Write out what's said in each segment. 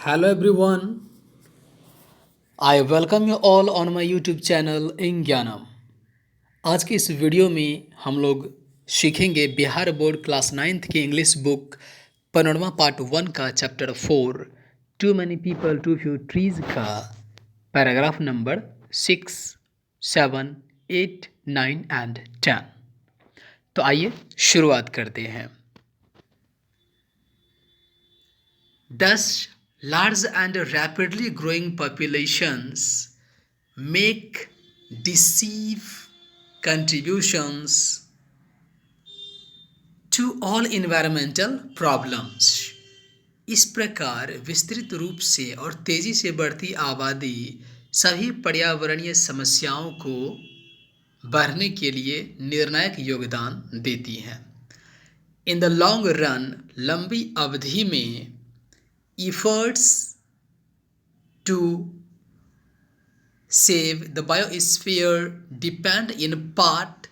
Hello everyone, I welcome you all on my YouTube channel इन ज्ञानम। आज की इस वीडियो में हम लोग सीखेंगे बिहार बोर्ड क्लास 9th की इंग्लिश बुक पनोरमा पार्ट 1 का chapter 4 too many people too few trees का पैराग्राफ नंबर 6, 7, 8, 9 एंड 10। तो आइए शुरुआत करते हैं। Thus, large and rapidly growing populations make decisive contributions to all environmental problems. इस प्रकार विस्तृत रूप से और तेजी से बढ़ती आबादी सभी पर्यावरणीय समस्याओं को बढ़ने के लिए निर्णायक योगदान देती है। इन द लॉन्ग रन, लंबी अवधि में efforts to save the biosphere depend in part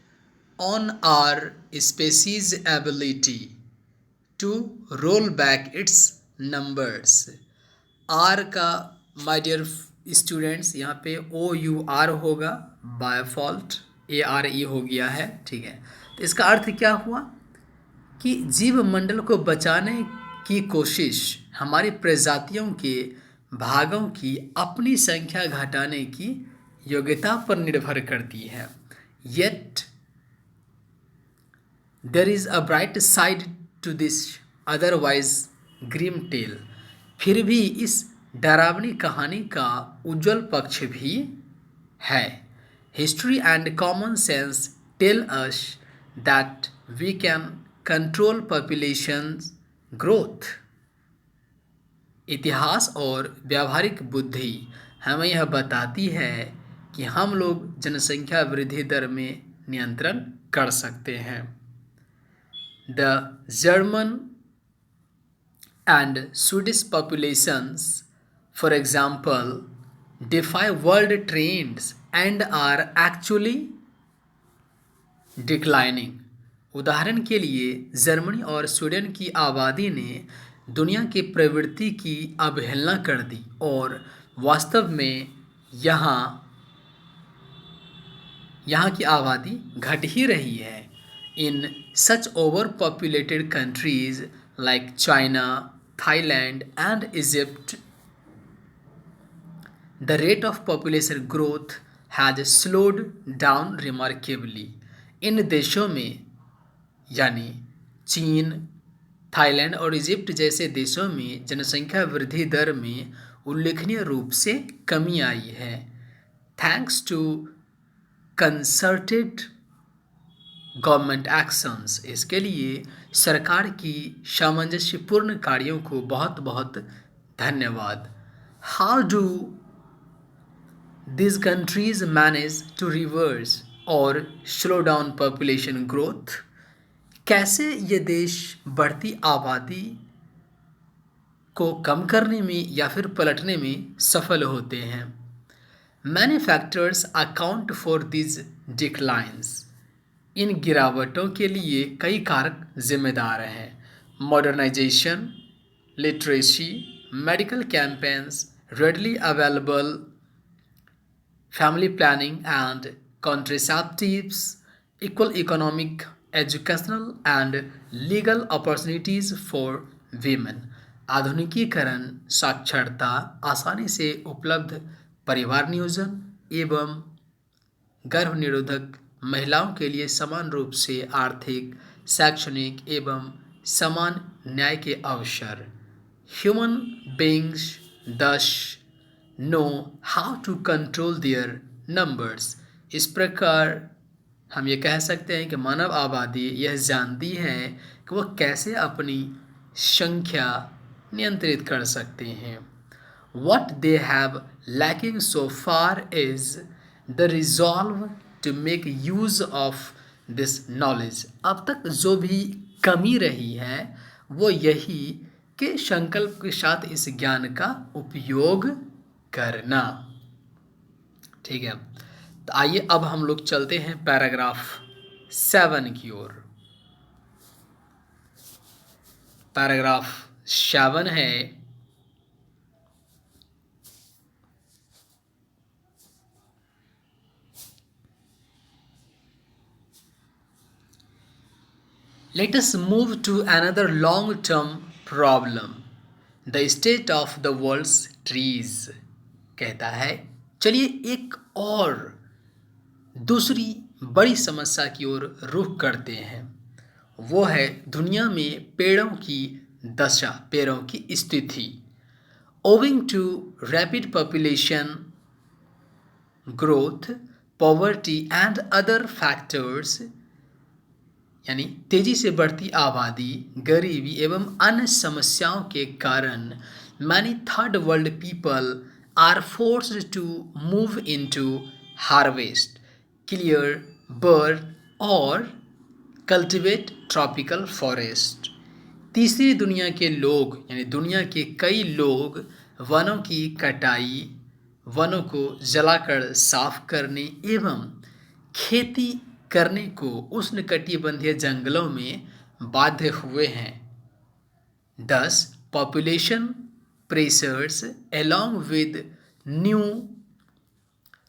on our species' ability to roll back its numbers। R का my dear students यहाँ पे OUR होगा, बाय फॉल्ट ARE हो गया है, ठीक है। तो इसका अर्थ क्या हुआ कि जीव मंडल को बचाने की कोशिश हमारी प्रजातियों के भागों की अपनी संख्या घटाने की योग्यता पर निर्भर करती है। Yet there is a bright side to this otherwise grim tale। फिर भी इस डरावनी कहानी का उज्जवल पक्ष भी है। History and common sense tell us that we can control population growth। इतिहास और व्यावहारिक बुद्धि हमें यह बताती है कि हम लोग जनसंख्या वृद्धि दर में नियंत्रण कर सकते हैं। The German and Swedish populations for example defy world trends and are actually declining। उदाहरण के लिए जर्मनी और स्वीडन की आबादी ने दुनिया की प्रवृत्ति की अवहेलना कर दी और वास्तव में यहाँ की आबादी घट ही रही है। In such over populated countries like China, Thailand and Egypt the rate of population growth has slowed down remarkably। इन देशों में यानी चीन, थाईलैंड और इजिप्ट जैसे देशों में जनसंख्या वृद्धि दर में उल्लेखनीय रूप से कमी आई है। Thanks to concerted government actions. इसके लिए सरकार की सामंजस्यपूर्ण कार्यों को बहुत बहुत धन्यवाद। How do these countries manage to reverse और slow down population growth? कैसे ये देश बढ़ती आबादी को कम करने में या फिर पलटने में सफल होते हैं? Many factors account for these declines। इन गिरावटों के लिए कई कारक जिम्मेदार हैं। Modernisation, literacy, medical campaigns, readily available family planning and contraceptives, equal economic, educational and legal opportunities for women। आधुनिकीकरण, साक्षरता, आसानी से उपलब्ध परिवार नियोजन एवं गर्भ निरोधक महिलाओं के लिए समान रूप से आर्थिक, शैक्षणिक एवं समान न्याय के अवसर। Human beings thus know how to control their numbers। इस प्रकार हम ये कह सकते हैं कि मानव आबादी यह जानती है कि वह कैसे अपनी संख्या नियंत्रित कर सकते हैं। What they have lacking so far is the resolve to make use of this knowledge। अब तक जो भी कमी रही है वो यही कि संकल्प के साथ इस ज्ञान का उपयोग करना। ठीक है, तो आइए अब हम लोग चलते हैं पैराग्राफ 7 की ओर। पैराग्राफ 7 है Let us move to another long term problem, the state of the world's trees। कहता है चलिए एक और दूसरी बड़ी समस्या की ओर रुख करते हैं, वो है दुनिया में पेड़ों की दशा, पेड़ों की स्थिति। Owing to rapid population growth, poverty and other factors, यानी तेजी से बढ़ती आबादी, गरीबी एवं अन्य समस्याओं के कारण many third world people are forced to move into harvest, clear, burn और cultivate tropical forest। तीसरी दुनिया के लोग यानी दुनिया के कई लोग वनों की कटाई, वनों को जलाकर साफ करने एवं खेती करने को उष्णकटिबंधीय जंगलों में बाध्य हुए हैं। Thus, population pressures along with new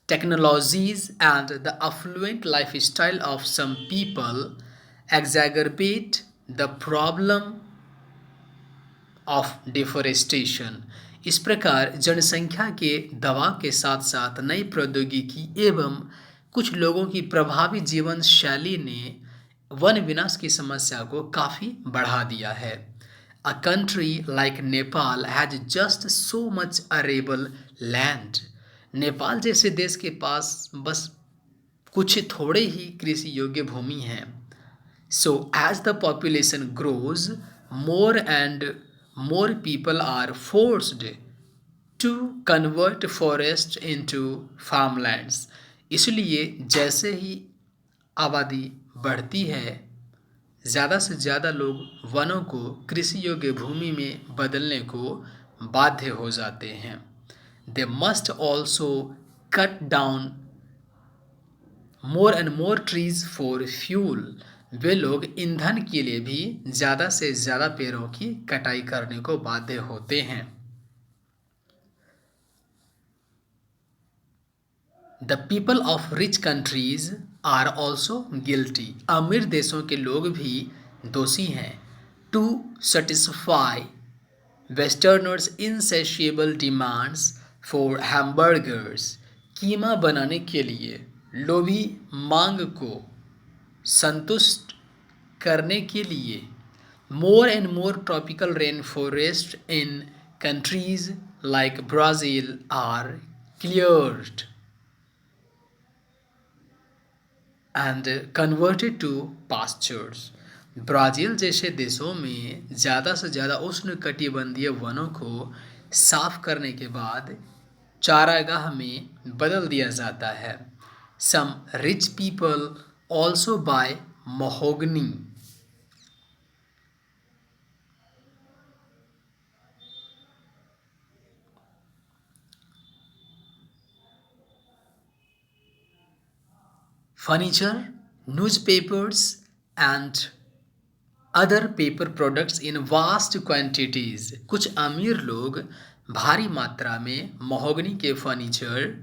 technologies and the affluent lifestyle of some people exacerbate the problem of deforestation. इस प्रकार जनसंख्या के दबाव के साथ साथ नई प्रौद्योगिकी एवं कुछ लोगों की प्रभावी जीवन शैली ने वन विनाश की समस्या को काफ़ी बढ़ा दिया है। A country like Nepal has just so much arable land. Nepal जैसे देश के पास बस कुछ थोड़े ही कृषि योग्य भूमि है। So as the population grows more and more people are forced to convert forests into farmlands। इसलिए जैसे ही आबादी बढ़ती है, ज़्यादा से ज़्यादा लोग वनों को कृषि योग्य भूमि में बदलने को बाध्य हो जाते हैं। They must also cut down more and more trees for fuel. वे लोग ईंधन के लिए भी ज़्यादा से ज़्यादा पेड़ों की कटाई करने को बाध्य होते हैं। The people of rich countries are also guilty. अमीर देशों के लोग भी दोषी हैं। To satisfy westerners insatiable demands for hamburgers. कीमा बनाने के लिए लोभी मांग को संतुष्ट करने के लिए more and more tropical rain forest in countries like Brazil are cleared and converted to pastures. Brazil जैसे देशों में ज़्यादा से ज़्यादा उष्णकटिबंधीय वनों को साफ करने के बाद चारागाह में बदल दिया जाता है। Some rich people also buy mahogany। furniture, newspapers and other paper products in vast quantities। कुछ अमीर लोग भारी मात्रा में महोगनी के फर्नीचर,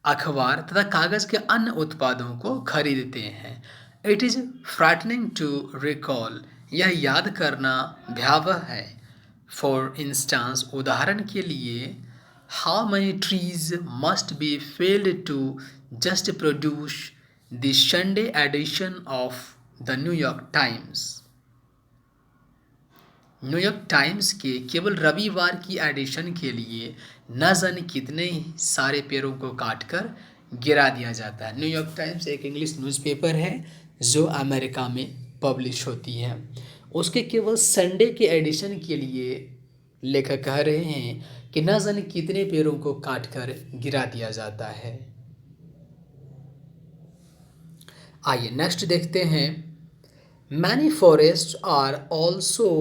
अखबार तथा कागज़ के अन्य उत्पादों को खरीदते हैं। It is frightening to recall. यह याद करना भयावह है। फॉर इंस्टांस, उदाहरण के लिए, how many trees must be felled to just produce the Sunday edition of the New York Times। New York times के केवल रविवार की एडिशन के लिए न जाने कितने सारे पेड़ों को काटकर गिरा दिया जाता है। न्यूयॉर्क टाइम्स एक इंग्लिश न्यूज़पेपर है जो अमेरिका में पब्लिश होती है। उसके केवल संडे के एडिशन के लिए लेखक कह रहे हैं कि न जाने कितने पेड़ों को काटकर गिरा दिया जाता है। आइए नेक्स्ट देखते हैं। Many forests are also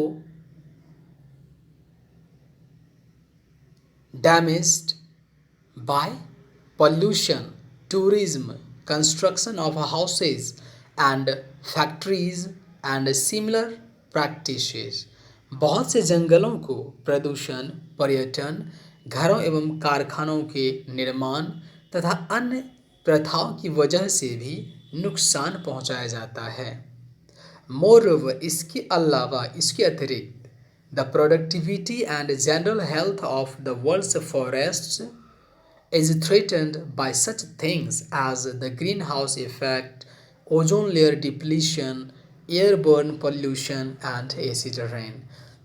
damaged by pollution, tourism, construction of houses and factories and similar practices। बहुत से जंगलों को प्रदूषण, पर्यटन, घरों एवं कारखानों के निर्माण तथा अन्य प्रथाओं की वजह से भी नुकसान पहुंचाया जाता है। मोरओवर इसके अलावा, इसके अतिरिक्त, the productivity and general health of the world's forests is threatened by such things as the greenhouse effect, ozone layer depletion, airborne pollution and acid rain.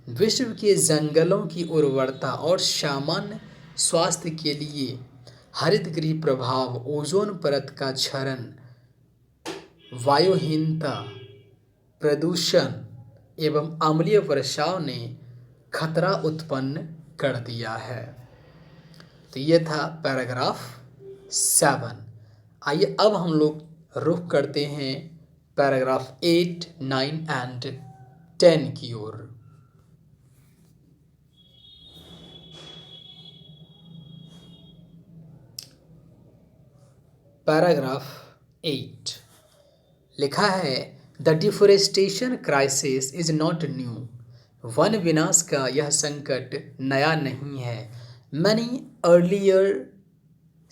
विश्व के जंगलों की उर्वरता और सामान्य स्वास्थ्य के लिए हरित गृह प्रभाव, ओजोन परत का क्षरण, वायुहीनता, प्रदूषण एवं अम्लीय वर्षाव ने खतरा उत्पन्न कर दिया है। तो ये था पैराग्राफ 7। आइए अब हम लोग रुख करते हैं पैराग्राफ 8, 9 एंड 10 की ओर। पैराग्राफ 8 लिखा है, the deforestation crisis is not new. One विनाश का यह संकट नया नहीं है। Many earlier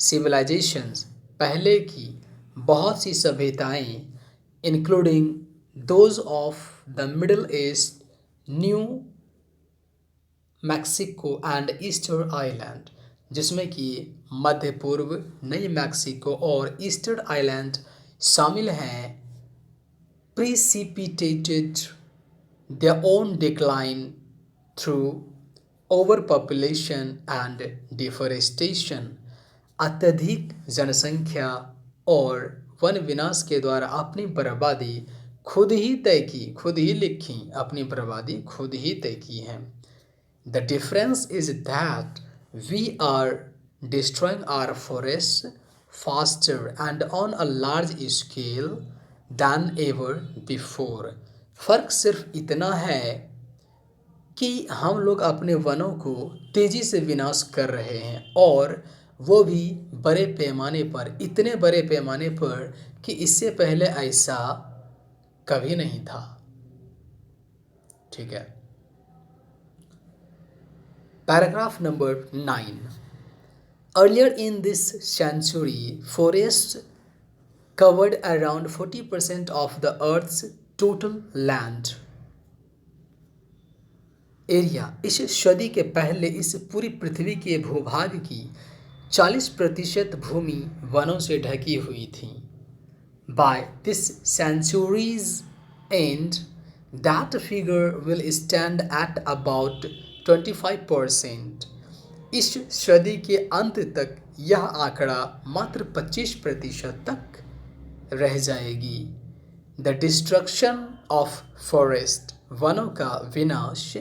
civilizations, पहले की बहुत सी सभ्यताएं, including those of the Middle East, New Mexico and Easter Island, जिसमें कि मध्य पूर्व, नई मैक्सिको और ईस्टर आइलैंड शामिल हैं, precipitated their own decline through overpopulation and deforestation, अत्यधिक जनसंख्या और वन विनाश के द्वारा अपनी बर्बादी खुद ही तय की, खुद ही लिखी, अपनी बर्बादी खुद ही तय की है। The difference is that we are destroying our forest faster and on a large scale than ever before. फर्क सिर्फ इतना है कि हम लोग अपने वनों को तेज़ी से विनाश कर रहे हैं, और वो भी बड़े पैमाने पर, इतने बड़े पैमाने पर कि इससे पहले ऐसा कभी नहीं था। ठीक है। Paragraph number 9, earlier in this century forest covered around 40% of the earth's total land area. इस सदी के पहले इस पूरी पृथ्वी के भूभाग की 40% भूमि वनों से ढकी हुई थी। By this centuries and that figure will stand at about 25%। इस सदी के अंत तक यह आंकड़ा मात्र 25% तक रह जाएगी। द डिस्ट्रक्शन ऑफ फॉरेस्ट, वनों का विनाश,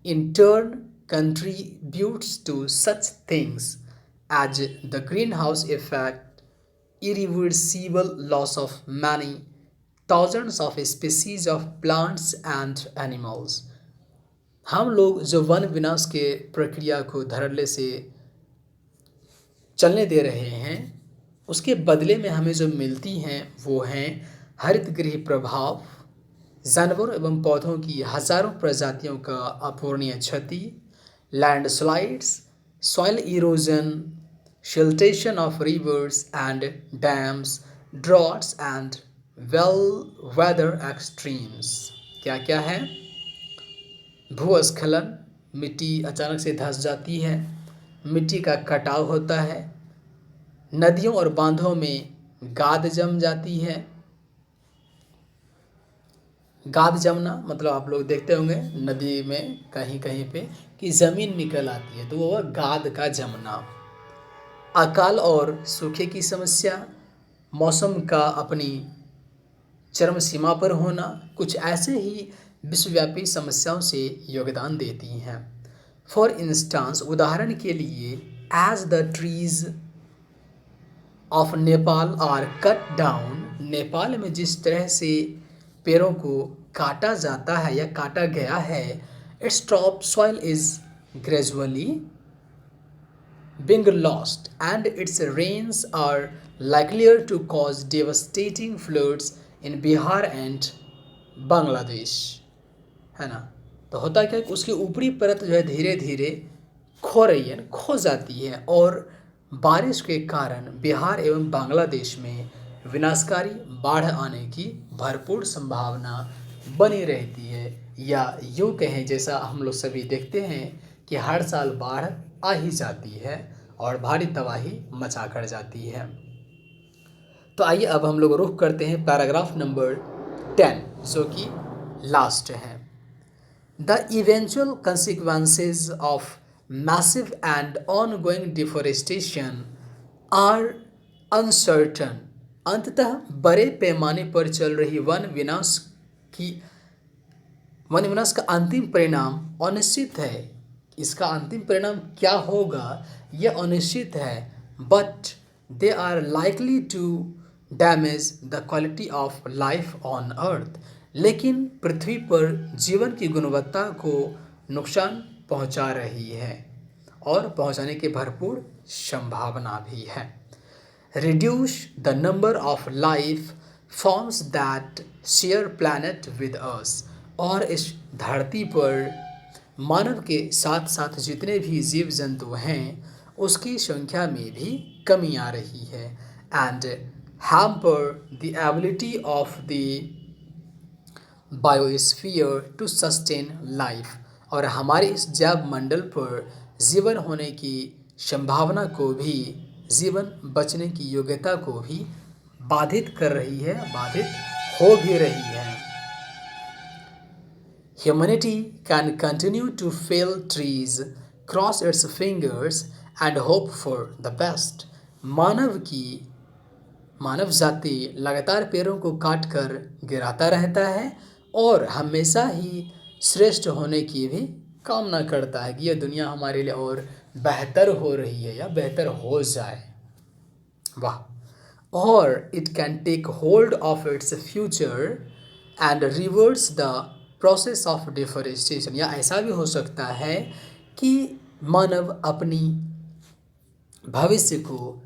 in turn contributes to such things as the greenhouse effect, irreversible loss of many thousands of species of plants and animals. हम लोग जो वन विनाश के प्रक्रिया को धड़ल्ले से चलने दे रहे हैं, उसके बदले में हमें जो मिलती हैं वो हैं हरित गृह प्रभाव, जानवरों एवं पौधों की हजारों प्रजातियों का अपूरणीय क्षति, landslides, soil erosion, siltation of reverse and dams, droughts and well whether extremes. क्या क्या है? भूस्खलन, मिट्टी अचानक से धंस जाती है, मिट्टी का कटाव होता है, नदियों और बांधों में गाद जम जाती है। गाद जमना मतलब आप लोग देखते होंगे नदी में कहीं कहीं पे कि ज़मीन निकल आती है, तो वो गाद का जमना। अकाल और सूखे की समस्या, मौसम का अपनी चरम सीमा पर होना, कुछ ऐसे ही विश्वव्यापी समस्याओं से योगदान देती हैं। फॉर इंस्टांस, उदाहरण के लिए, as the trees of Nepal are cut down, Nepal में जिस तरह से पेड़ों को काटा जाता है या काटा गया है, its top soil is gradually being lost and its rains are likelier to cause devastating floods in Bihar and Bangladesh, है ना। तो होता क्या कि उसकी ऊपरी परत जो है धीरे धीरे खो रही है, खो जाती है, और बारिश के कारण बिहार एवं बांग्लादेश में विनाशकारी बाढ़ आने की भरपूर संभावना बनी रहती है, या यूँ कहें जैसा हम लोग सभी देखते हैं कि हर साल बाढ़ आ ही जाती है और भारी तबाही मचा कर जाती है। तो आइए अब हम लोग रुख करते हैं पैराग्राफ नंबर 10, जो कि लास्ट है। The eventual consequences of massive and ongoing deforestation are uncertain। अंततः बड़े पैमाने पर चल रही की वन विनाश का अंतिम परिणाम अनिश्चित है। इसका अंतिम परिणाम क्या होगा यह अनिश्चित है, but they are likely to damage the quality of life on earth. लेकिन पृथ्वी पर जीवन की गुणवत्ता को नुकसान पहुंचा रही है और पहुंचाने की भरपूर संभावना भी है। Reduce the number of life forms that share planet with us. और इस धरती पर मानव के साथ साथ जितने भी जीव जंतु हैं उसकी संख्या में भी कमी आ रही है। And hamper the ability of the biosphere to sustain life. और हमारे इस जैव मंडल पर जीवन होने की संभावना को भी, जीवन बचने की योग्यता को भी बाधित कर रही है, बाधित हो भी रही है। Humanity can continue to fell trees, cross its fingers and hope for the best। मानव जाति लगातार पेड़ों को काट कर गिराता रहता है और हमेशा ही श्रेष्ठ होने की भी कामना करता है कि यह दुनिया हमारे लिए और बेहतर हो रही है या बेहतर हो जाए। वाह। और it can take hold of its future and reverse the process of deforestation. या ऐसा भी हो सकता है कि मानव अपनी भविष्य को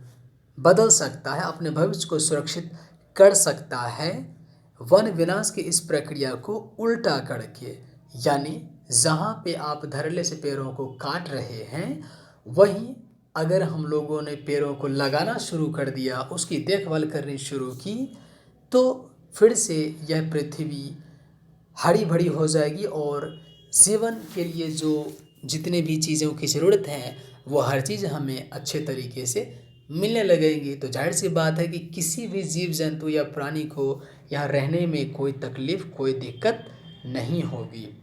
बदल सकता है, अपने भविष्य को सुरक्षित कर सकता है वन विनाश की इस प्रक्रिया को उल्टा करके। यानी जहाँ पे आप धड़ल्ले से पेड़ों को काट रहे हैं, वहीं अगर हम लोगों ने पेड़ों को लगाना शुरू कर दिया, उसकी देखभाल करनी शुरू की, तो फिर से यह पृथ्वी हरी भरी हो जाएगी और जीवन के लिए जो जितने भी चीज़ों की ज़रूरत है वो हर चीज़ हमें अच्छे तरीके से मिलने लगेंगी। तो जाहिर सी बात है कि किसी भी जीव जंतु या प्राणी को यहाँ रहने में कोई तकलीफ़, कोई दिक्कत नहीं होगी।